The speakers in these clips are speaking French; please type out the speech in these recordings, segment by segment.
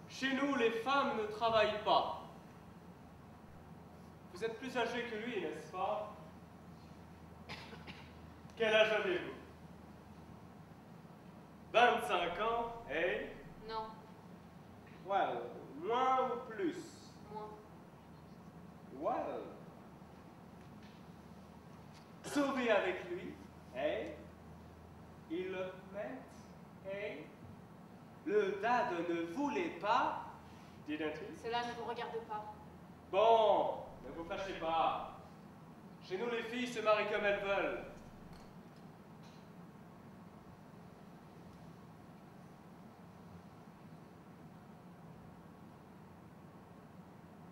Chez nous, les femmes ne travaillent pas. Vous êtes plus âgé que lui, n'est-ce pas? Quel âge avez-vous? 25 ans, eh? Non. Well, moins ou plus? Moins. Well. Sauvé avec lui, eh? Il le met, eh? Le dad ne voulait pas, didn't-il? Cela ne vous regarde pas. Bon, ne vous fâchez pas. Chez nous, les filles se marient comme elles veulent.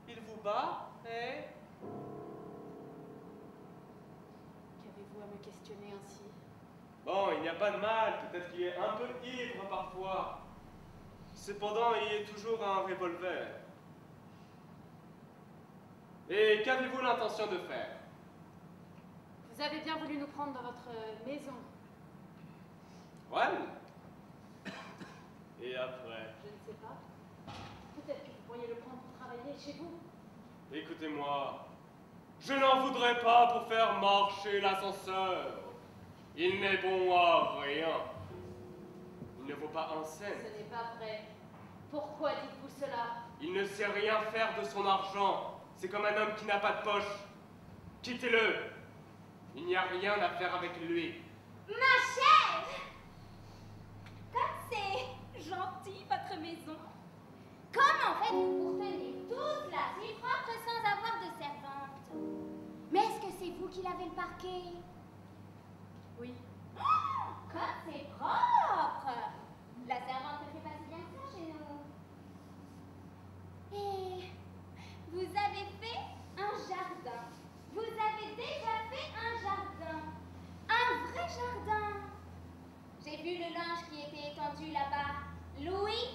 Il vous bat, eh? Qu'avez-vous à me questionner ainsi? Bon, il n'y a pas de mal, peut-être qu'il est un peu ivre parfois. Cependant, il y a toujours un revolver. Et qu'avez-vous l'intention de faire? Vous avez bien voulu nous prendre dans votre maison. Well. Et après? Je ne sais pas. Peut-être que vous pourriez le prendre pour travailler chez vous. Écoutez-moi, je n'en voudrais pas pour faire marcher l'ascenseur. Il n'est bon à rien. Il ne vaut pas un cent. Ce n'est pas vrai. Pourquoi dites-vous cela? Il ne sait rien faire de son argent. C'est comme un homme qui n'a pas de poche. Quittez-le. Il n'y a rien à faire avec lui. Ma chère! Comme c'est gentil, votre maison. Comment faites-vous pour tenir toute la si propre sans avoir de servante? Mais est-ce que c'est vous qui lavez le parquet? Oui. Oh, comme c'est propre! La servante ne fait pas si bien que ça chez nous. Et vous avez fait un jardin. Vous avez déjà fait un jardin. Un vrai jardin. J'ai vu le linge qui était étendu là-bas. Louis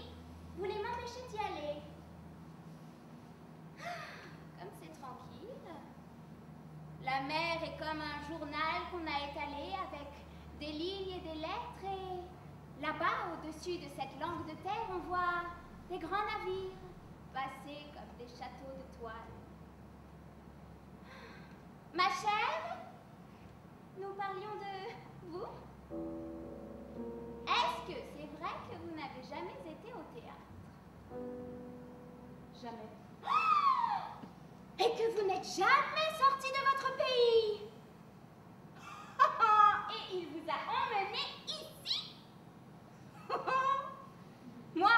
voulait m'empêcher d'y aller. Comme c'est tranquille. La mer est comme un journal qu'on a étalé avec des lignes et des lettres et là-bas, au-dessus de cette langue de terre, on voit des grands navires passer comme des châteaux de toile. Ma chère, nous parlions de vous. Est-ce que c'est vrai que vous n'avez jamais été au théâtre? Jamais. Oh! Et que vous n'êtes jamais sorti de votre pays? Et il vous a emmené ici? Moi,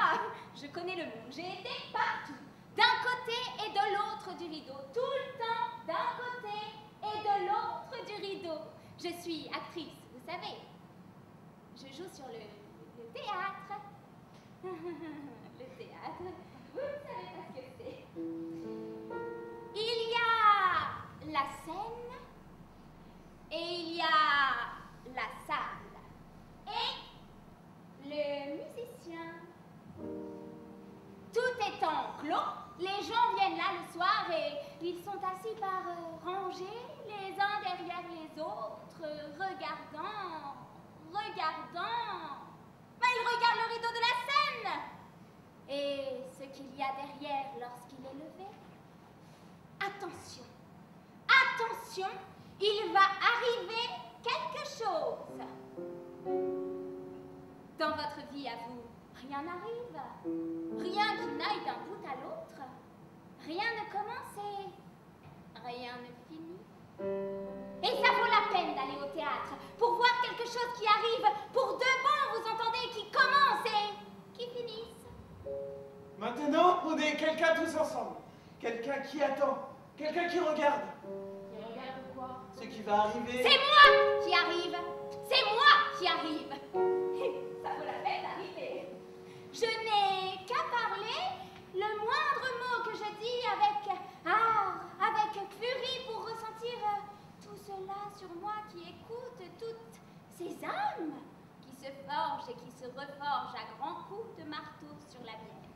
je connais le monde. J'ai été partout, d'un côté et de l'autre du rideau, tout le temps d'un côté et de l'autre du rideau. Je suis actrice, vous savez. Je joue sur le théâtre. Le théâtre, vous ne savez pas ce que c'est. Il y a la scène et il y a la salle et le musicien. Tout est en clos. Les gens viennent là le soir et ils sont assis par rangées, les uns derrière les autres, regardant. Ben, ils regardent le rideau de la scène. Et ce qu'il y a derrière lorsqu'il est levé. Attention, attention, il va arriver quelque chose. Dans votre vie à vous, rien n'arrive. Rien qui n'aille d'un bout à l'autre. Rien ne commence et rien ne finit. Et ça vaut la peine d'aller au théâtre pour voir quelque chose qui arrive pour de bon, vous entendez, qui commence et qui finisse. Maintenant, on est quelqu'un tous ensemble. Quelqu'un qui attend. Quelqu'un qui regarde. Qui regarde quoi? Ce qui va arriver. C'est moi qui arrive. C'est moi qui arrive. Ça vaut la peine d'arriver. Je n'ai qu'à parler le moindre mot que je dis avec art, avec furie pour ressentir tout cela sur moi qui écoute toutes ces âmes qui se forgent et qui se reforgent à grands coups de marteau sur la mienne.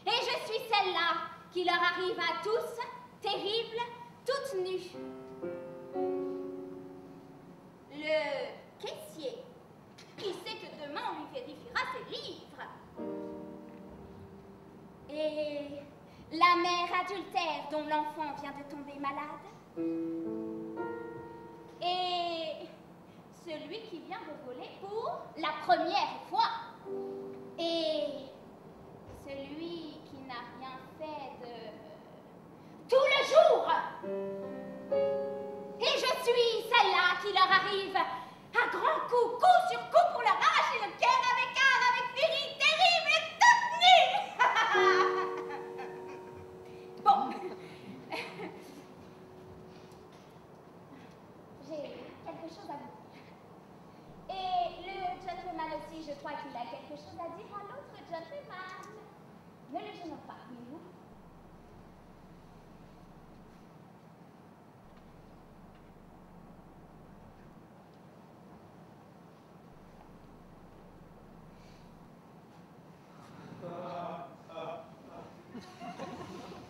Et je suis celle-là qui leur arrive à tous, terrible, toute nue. Le caissier, qui sait que demain on lui vérifiera ses livres. Et la mère adultère dont l'enfant vient de tomber malade. Et celui qui vient de voler pour la première fois. Et celui qui n'a rien fait de tout le jour. Et je suis celle-là qui leur arrive à grands coups, coup sur coup, pour leur arracher le cœur avec furie terrible et toute nue. Bon. J'ai quelque chose à vous dire. Et le gentleman aussi, je crois qu'il a quelque chose à dire à l'autre gentleman. Ne le gênons pas, nous.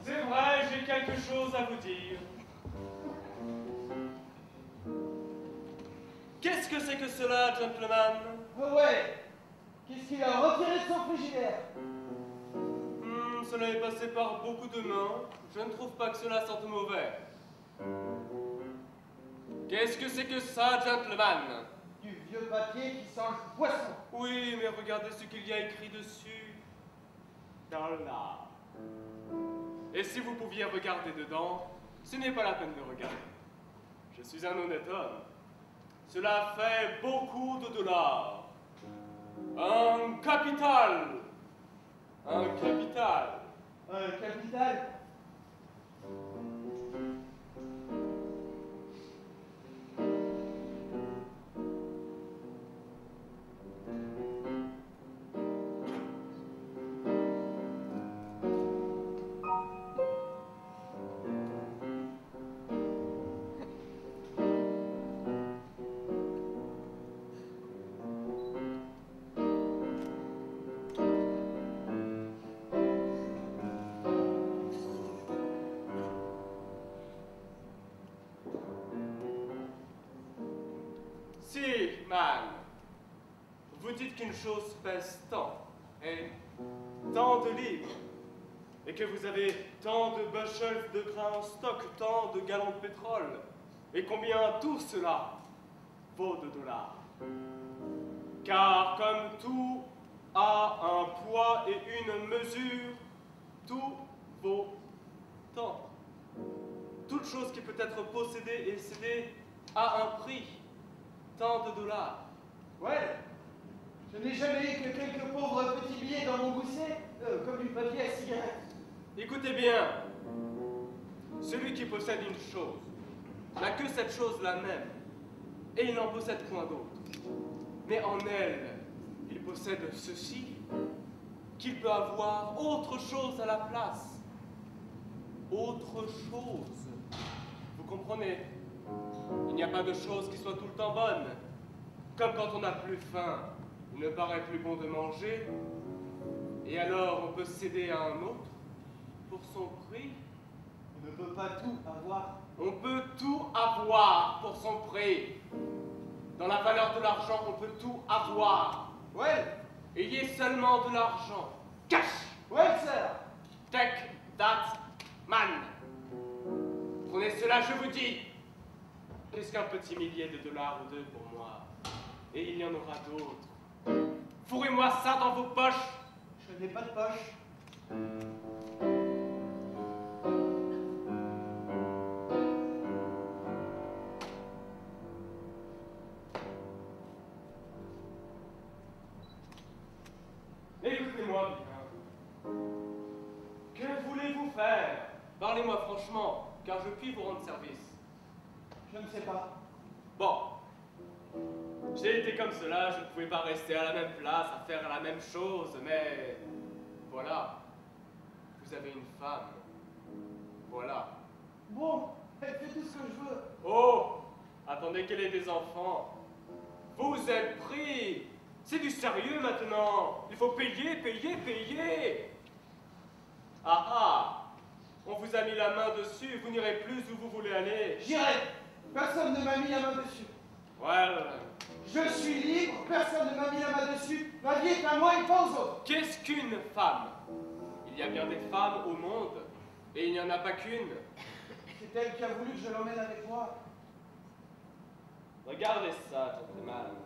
C'est vrai, j'ai quelque chose à vous dire. Qu'est-ce que c'est que cela, gentleman? Oh ouais. Qu'est-ce qu'il a retiré de son frigidaire? Cela est passé par beaucoup de mains. Je ne trouve pas que cela sente mauvais. Qu'est-ce que c'est que ça, gentleman? Du vieux papier qui sent le poisson. Oui, mais regardez ce qu'il y a écrit dessus. Dollar. Et si vous pouviez regarder dedans, ce n'est pas la peine de regarder. Je suis un honnête homme. Cela fait beaucoup de dollars. Un capital. Un capital. Un capital. Si, man, vous dites qu'une chose pèse tant, et tant de livres, et que vous avez tant de bushels de grains en stock, tant de gallons de pétrole, et combien tout cela vaut de dollars. Car comme tout a un poids et une mesure, tout vaut tant. Toute chose qui peut être possédée et cédée a un prix. Tant de dollars. Ouais. Je n'ai jamais eu que quelques pauvres petits billets dans mon gousset, comme du papier à cigarette. Écoutez bien. Celui qui possède une chose n'a que cette chose-là même, et il n'en possède point d'autre. Mais en elle, il possède ceci, qu'il peut avoir autre chose à la place. Autre chose. Vous comprenez? Il n'y a pas de chose qui soit tout le temps bonne. Comme quand on n'a plus faim, il ne paraît plus bon de manger, et alors on peut céder à un autre pour son prix. On ne peut pas tout avoir. On peut tout avoir pour son prix. Dans la valeur de l'argent, on peut tout avoir. Ouais. Ayez seulement de l'argent. Cash! Ouais, sir. Take that, man. Prenez cela, je vous dis. Qu'est-ce qu'un petit millier de dollars ou deux pour moi? Et il y en aura d'autres. Fourrez-moi ça dans vos poches. Je n'ai pas de poche. Écoutez-moi bien. Que voulez-vous faire? Parlez-moi franchement, car je puis vous rendre service. Je ne sais pas. Bon. J'ai été comme cela, je ne pouvais pas rester à la même place, à faire la même chose, mais... Voilà. Vous avez une femme. Voilà. Bon, elle fait tout ce que je veux. Oh! Attendez qu'elle ait des enfants. Vous êtes pris! C'est du sérieux maintenant! Il faut payer, payer, payer! Ah ah! On vous a mis la main dessus, vous n'irez plus où vous voulez aller. J'irai. Personne ne m'a mis la main dessus. Well. Je suis libre, personne ne m'a mis la main dessus. Ma vie est à moi et pas aux autres. Qu'est-ce qu'une femme? Il y a bien des femmes au monde, et il n'y en a pas qu'une. C'est elle qui a voulu que je l'emmène avec moi. Regardez ça, gentleman.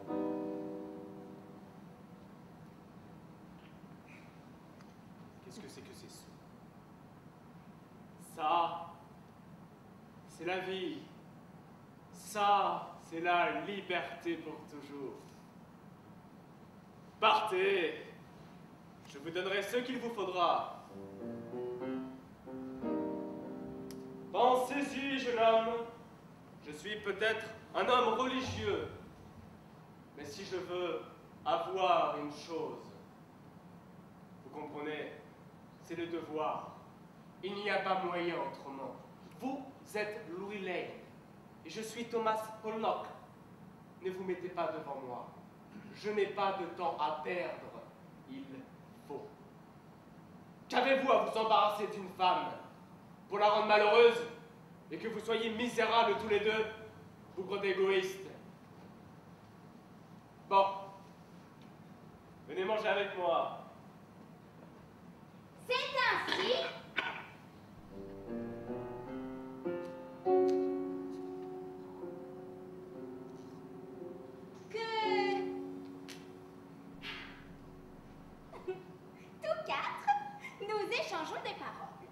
Qu'est-ce que c'est ça? Ça, c'est la vie. Ça, c'est la liberté pour toujours. Partez. Je vous donnerai ce qu'il vous faudra. Pensez-y, jeune homme. Je suis peut-être un homme religieux. Mais si je veux avoir une chose, vous comprenez, c'est le devoir. Il n'y a pas moyen autrement. Vous êtes Louis Lane et je suis Thomas Pollock. Ne vous mettez pas devant moi. Je n'ai pas de temps à perdre. Il faut. Qu'avez-vous à vous embarrasser d'une femme pour la rendre malheureuse et que vous soyez misérables tous les deux, vous gros égoïstes? Bon. Venez manger avec moi. C'est ainsi que tous quatre, nous échangeons des paroles,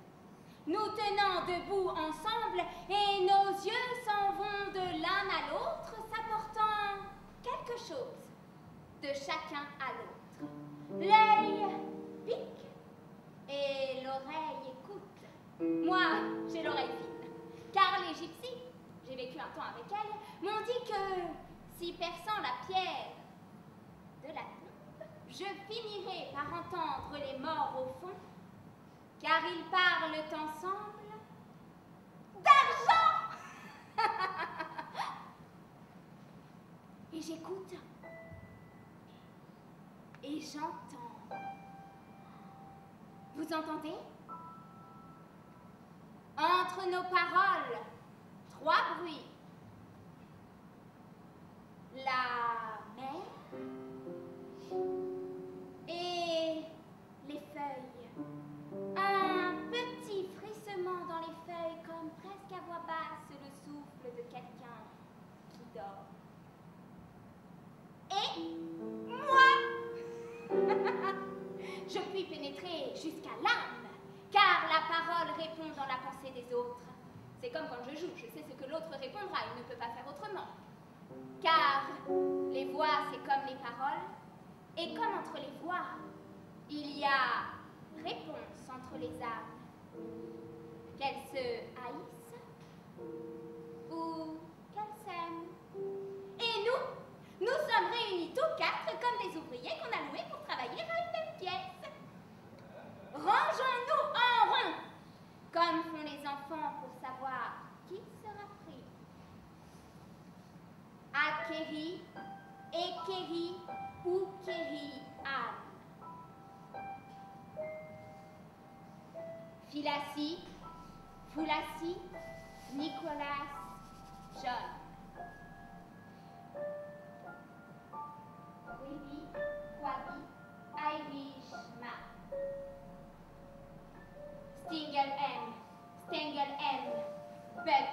nous tenant debout ensemble et nos yeux s'en vont de l'un à l'autre, s'apportant quelque chose de chacun à l'autre. L'œil pique et l'oreille écoute. Moi, j'ai l'oreille fine, car les gypsies, j'ai vécu un temps avec elles, m'ont dit que si perçant la pierre de la tombe, je finirai par entendre les morts au fond, car ils parlent ensemble d'argent. Et j'écoute et j'entends. Vous entendez? Entre nos paroles, trois bruits. La mer et les feuilles. Un petit frissement dans les feuilles, comme presque à voix basse le souffle de quelqu'un qui dort. Et moi, je puis pénétrer jusqu'à l'âme, car la parole répond dans la pensée des autres. C'est comme quand je joue, je sais ce que l'autre répondra, il ne peut pas faire autrement. Car les voix, c'est comme les paroles, et comme entre les voix, il y a réponse entre les âmes. Qu'elles se haïssent ou qu'elles s'aiment. Et nous sommes réunis tous quatre comme des ouvriers qu'on a loués pour travailler à une même pièce. Rangeons-nous en rond, comme font les enfants pour savoir qui sera pris. Akeri, Ekeri ou Keri Anne. Philassie, Foulassie, Nicolas, John. Willy, Kwabi, Irish, Matt. Stingel M, Buck.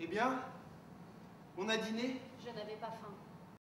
Eh bien, on a dîné? Je n'avais pas faim.